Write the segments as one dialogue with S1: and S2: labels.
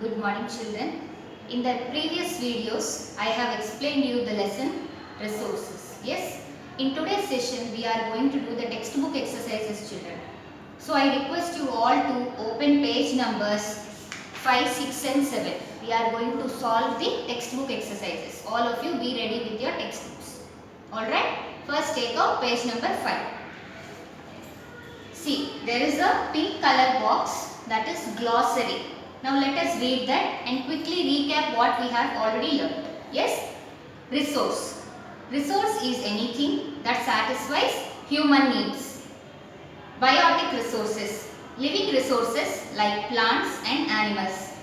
S1: Good morning children. In the previous videos, I have explained you the lesson resources. Yes, in today's session, we are going to do the textbook exercises children. So I request you all to open page numbers 5, 6 and 7. We are going to solve the textbook exercises. All of you be ready with your textbooks. Alright, first take out page number 5. See, there is a pink color box, that is glossary. Now let us read that and quickly recap what we have already learned. Yes, resource. Resource is anything that satisfies human needs. Biotic resources, living resources like plants and animals.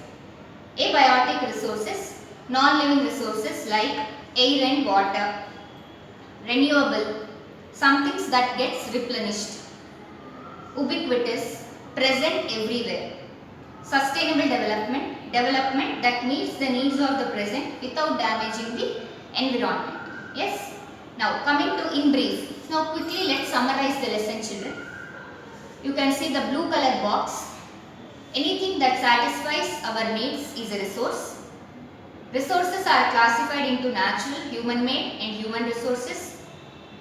S1: Abiotic resources, non-living resources like air and water. Renewable, some things that gets replenished. Ubiquitous, present everywhere. Sustainable development, development that meets the needs of the present without damaging the environment. Yes. Now coming to in brief. Now quickly let's summarize the lesson children. You can see the blue color box. Anything that satisfies our needs is a resource. Resources are classified into natural, human-made and human resources.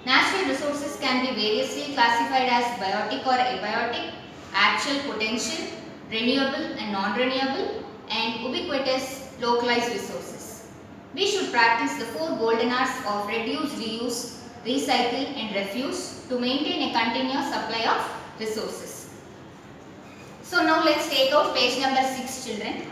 S1: Natural resources can be variously classified as biotic or abiotic, actual, potential, renewable and non-renewable, and ubiquitous localized resources. We should practice the 4 golden hours of reduce, reuse, recycle and refuse to maintain a continuous supply of resources. So now let's take out page number 6 children.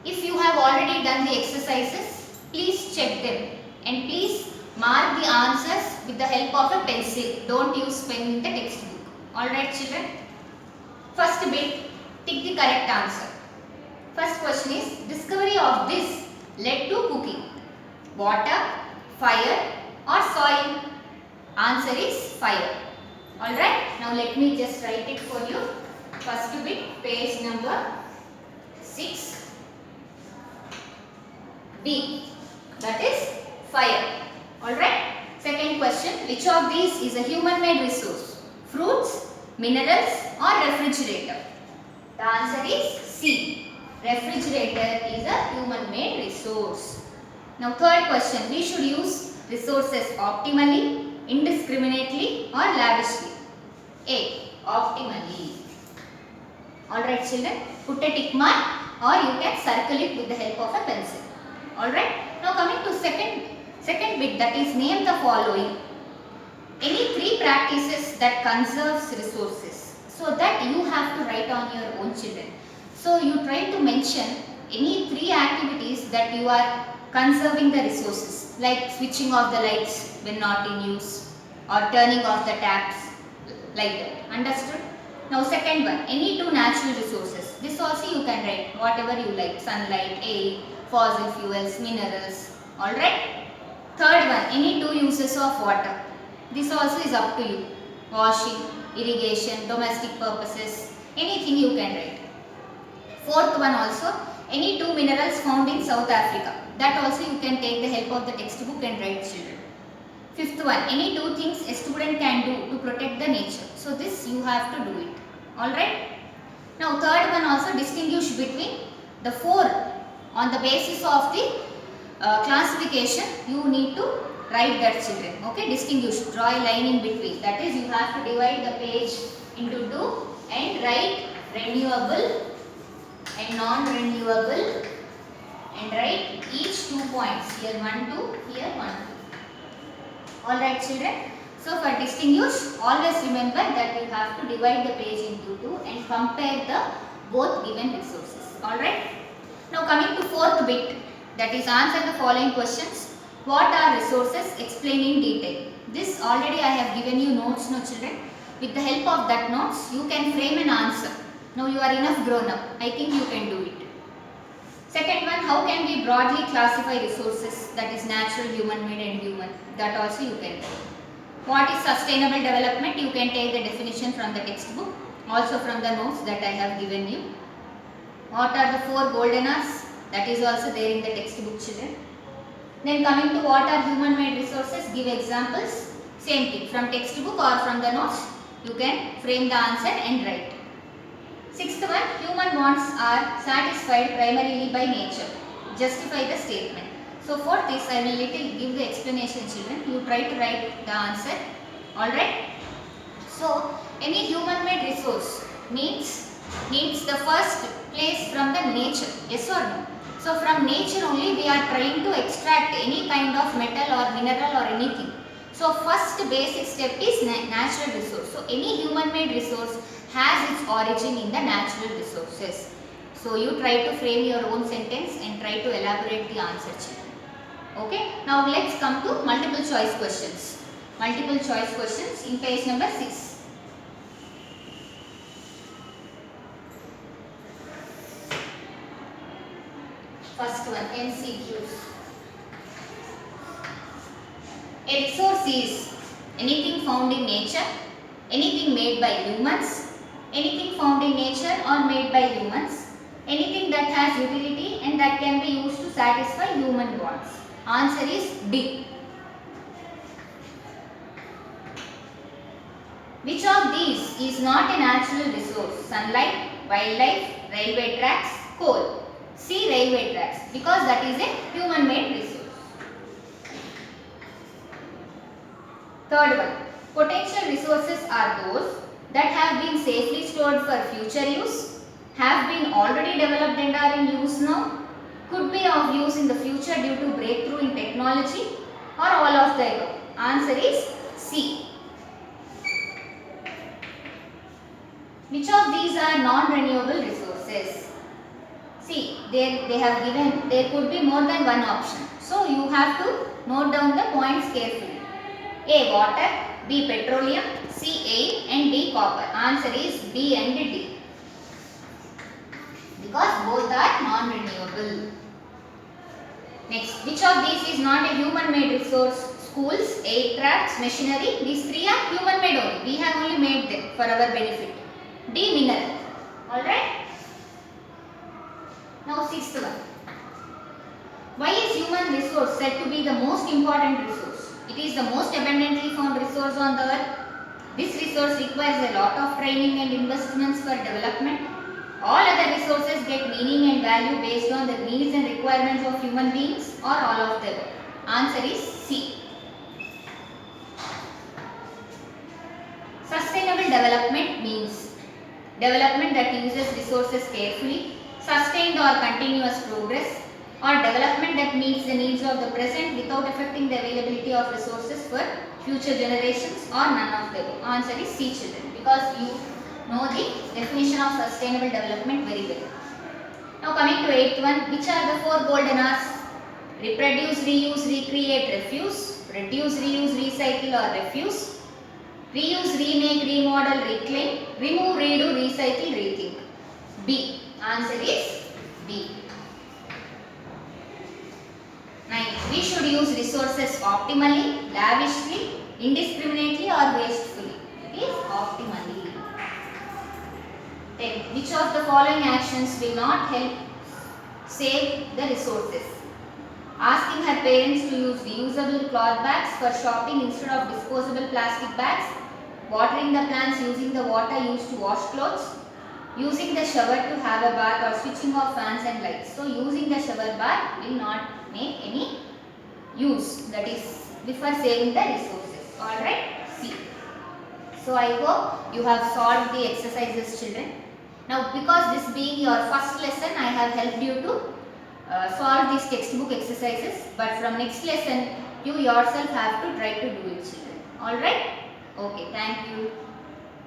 S1: If you have already done the exercises, please check them and please mark the answers with the help of a pencil. Don't use pen in the textbook. Alright children. First bit. Tick the correct answer. First question is, discovery of this led to cooking. Water, fire or soil? Answer is fire. Alright, now let me just write it for you. First bit, page number 6. B, that is fire. Alright, second question, which of these is a human-made resource? Fruits, minerals or refrigerator? The answer is C. Refrigerator is a human-made resource. Now third question, we should use resources optimally, indiscriminately or lavishly. A. Optimally. Alright children, put a tick mark or you can circle it with the help of a pencil. Alright, now coming to second bit, that is name the following. Any 3 practices that conserves resources. So that you have to write on your own children. So you try to mention any 3 activities that you are conserving the resources, like switching off the lights when not in use or turning off the taps, like that. Understood? Now second one, any 2 natural resources. This also you can write whatever you like, sunlight, air, fossil fuels, minerals. Alright? Third one, any 2 uses of water. This also is up to you. Washing, irrigation, domestic purposes, anything you can write. Fourth one also, any 2 minerals found in South Africa. That also you can take the help of the textbook and write children. Fifth one, any 2 things a student can do to protect the nature. So this you have to do it. Alright. Now third one also, distinguish between the 4 on the basis of the classification. You need to write that children. Okay, distinguish, draw a line in between. That is, you have to divide the page into 2 and write renewable and non-renewable and write each 2 points. Here 1, 2, here 1, 2. Alright children. So for distinguish, always remember that you have to divide the page into 2 and compare the both given resources. Alright. Now coming to fourth bit, that is answer the following questions. What are resources? Explain in detail. This already I have given you notes, no children. With the help of that notes, you can frame an answer. Now you are enough grown up. I think you can do it. Second one, how can we broadly classify resources? That is natural, human-made and human. That also you can do. What is sustainable development? You can take the definition from the textbook. Also from the notes that I have given you. What are the 4 golden hours? That is also there in the textbook children. Then coming to what are human-made resources, give examples. Same thing, from textbook or from the notes, you can frame the answer and write. Sixth one, human wants are satisfied primarily by nature. Justify the statement. So for this I will give the explanation, children. You try to write the answer. Alright. So any human made resource needs the first place from the nature. Yes or no? So from nature only we are trying to extract any kind of metal or mineral or anything. So first basic step is natural resource. So any human made resource has its origin in the natural resources. So you try to frame your own sentence and try to elaborate the answer, children. Okay. Now let's come to multiple choice questions. Multiple choice questions in page number 6. First one, MCQs. A resource is anything found in nature, anything made by humans, anything found in nature or made by humans, anything that has utility and that can be used to satisfy human wants. Answer is D. Which of these is not a natural resource? Sunlight, wildlife, railway tracks, coal. C. Railway tracks, because that is a human made resource. Third one. Potential resources are those that have been safely stored for future use, have been already developed and are in use now, could be of use in the future due to breakthrough in technology, or all of the above. Answer is C. Which of these are non-renewable resources? See, they have given, there could be more than one option. So you have to note down the points carefully. A. Water, B. Petroleum, C. Air and D. Copper. Answer is B and D. Because both are non-renewable. Next, which of these is not a human-made resource? Schools, aircrafts, machinery. These three are human-made only. We have only made them for our benefit. D. Mineral. Alright. Now, sixth one. Why is human resource said to be the most important resource? It is the most abundantly found resource on the earth. This resource requires a lot of training and investments for development. All other resources get meaning and value based on the needs and requirements of human beings, or all of them. Answer is C. Sustainable development means development that uses resources carefully, sustained or continuous progress, or development that meets the needs of the present without affecting the availability of resources for future generations, or none of the above. Answer is C, children, because you know the definition of sustainable development very well. Now coming to 8th one, which are the 4 golden R's? Reproduce, reuse, recreate, refuse, reduce, reuse, recycle or refuse, reuse, remake, remodel, reclaim, remove, redo, recycle, rethink. B. Answer is B. 9. We should use resources optimally, lavishly, indiscriminately or wastefully. It is optimally. 10. Which of the following actions will not help save the resources? Asking her parents to use reusable cloth bags for shopping instead of disposable plastic bags, watering the plants using the water used to wash clothes, using the shower to have a bath or switching off fans and lights. So using the shower bath will not make any use, that is before saving the resources. Alright, C. So I hope you have solved the exercises, children. Now because this being your first lesson, I have helped you to solve these textbook exercises, but from next lesson you yourself have to try to do it, children. Alright? Okay, thank you.